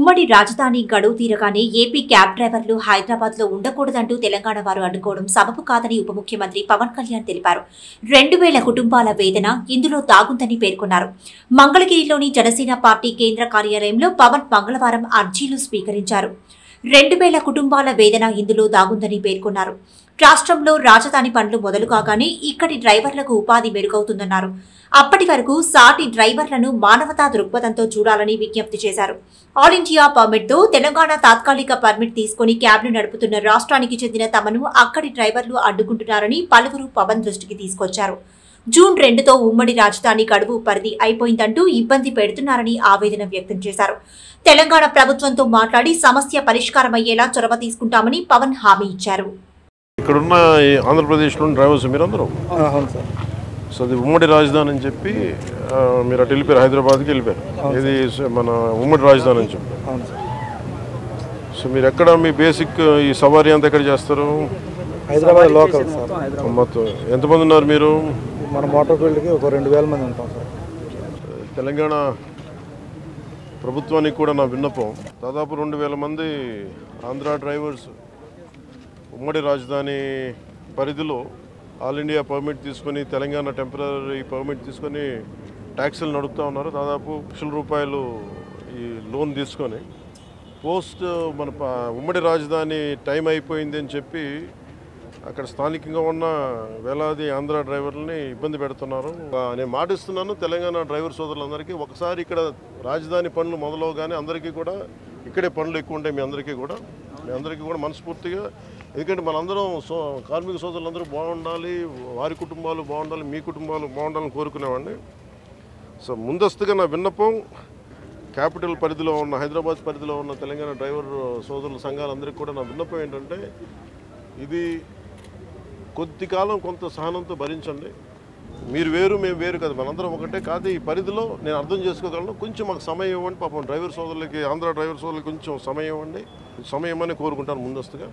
ఉమ్మడి రాజధాని గడువు తీరగానే ఏపీ క్యాబ్ డ్రైవర్లు హైదరాబాద్లో ఉండకూడదంటూ తెలంగాణ వారు అడ్డుకోవడం సబబు కాదని ఉప ముఖ్యమంత్రి పవన్ కళ్యాణ్ తెలిపారు. 2000 కుటుంబాల వేదన ఇందులో దాగుందని పేర్కొన్నారు. మంగళగిరిలోని జనసేన పార్టీ కేంద్ర కార్యాలయంలో పవన్ మంగళవారం అర్జీలు స్వీకరించారు. 2000 కుటుంబాల వేదన ఇందులో దాగుందని పేర్కొన్నారు. రాష్ట్రంలో రాజధాని పనులు మొదలు కాగానే ఇక్కడి డ్రైవర్లకు ఉపాధి మెరుగవుతుందన్నారు. అప్పటి వరకు సాటి డ్రైవర్లను మానవతా దృక్పథంతో చూడాలని విజ్ఞప్తి చేశారు. ఆల్ ఇండియా పర్మిట్తో తెలంగాణ తాత్కాలిక పర్మిట్ తీసుకుని క్యాబ్ను నడుపుతున్న రాష్ట్రానికి చెందిన తమను అక్కడి డ్రైవర్లు అడ్డుకుంటున్నారని పలువురు పవన్ దృష్టికి తీసుకొచ్చారు. జూన్ 2తో ఉమ్మడి రాజధాని గడువు పరిధి అయిపోయిందంటూ ఇబ్బంది పెడుతున్నారని ఆవేదన వ్యక్తం చేశారు. తెలంగాణ ప్రభుత్వంతో మాట్లాడి సమస్య పరిష్కారమయ్యేలా చొరవ తీసుకుంటామని పవన్ హామీ ఇచ్చారు. ఇక్కడున్న ఆంధ్రప్రదేశ్లో డ్రైవర్స్ మీరందరూ సో అది ఉమ్మడి రాజధాని అని చెప్పి మీరు అటు వెళ్ళిపోయారు, హైదరాబాద్కి వెళ్ళిపోయారు. ఇది మన ఉమ్మడి రాజధాని అని చెప్పి. సో మీరు ఎక్కడ మీ బేసిక్ ఈ సవారీ అంతా ఎక్కడ చేస్తారు? Hyderabad local sir. మొత్తం ఎంతమంది ఉన్నారు మీరు? మన మోటార్ ఫీల్డ్కి ఒక 2000 మంది ఉంటాం సార్. తెలంగాణ ప్రభుత్వానికి కూడా నా విన్నపం, దాదాపు 2000 మంది ఆంధ్ర డ్రైవర్స్ ఉమ్మడి రాజధాని పరిధిలో ఆల్ ఇండియా పర్మిట్ తీసుకొని తెలంగాణ టెంపరీ పర్మిట్ తీసుకొని ట్యాక్సీలు నడుపుతూ ఉన్నారు. దాదాపు ₹1,00,000 ఈ లోన్ తీసుకొని పోస్ట్ మన ఉమ్మడి రాజధాని టైం అయిపోయింది అని చెప్పి అక్కడ స్థానికంగా ఉన్న వేలాది ఆంధ్ర డ్రైవర్లని ఇబ్బంది పెడుతున్నారు. నేను మాటిస్తున్నాను తెలంగాణ డ్రైవర్ సోదరులందరికీ, ఒకసారి ఇక్కడ రాజధాని పనులు మొదలవగానే అందరికీ కూడా ఇక్కడే పనులు ఎక్కువ ఉంటాయి. మీ అందరికీ కూడా మనస్ఫూర్తిగా, ఎందుకంటే మనందరం కార్మిక సోదరులందరూ బాగుండాలి, వారి కుటుంబాలు బాగుండాలి, మీ కుటుంబాలు బాగుండాలని కోరుకునేవాడిని. సో ముందస్తుగా నా విన్నపం క్యాపిటల్ పరిధిలో ఉన్న, హైదరాబాద్ పరిధిలో ఉన్న తెలంగాణ డ్రైవర్ సోదరుల సంఘాలందరికీ కూడా నా విన్నపం ఏంటంటే, ఇది కొద్ది కాలం కొంత సహనంతో భరించండి. మీరు వేరు, మేము వేరు కదా, మనందరం ఒకటే కాదు. ఈ పరిధిలో నేను అర్థం చేసుకోగలను, కొంచెం మాకు సమయం ఇవ్వండి. పాపం డ్రైవర్ సోదరులకి, ఆంధ్ర డ్రైవర్ సోదరులకి కొంచెం సమయం ఇవ్వండి, సమయం అని కోరుకుంటాను ముందస్తుగా.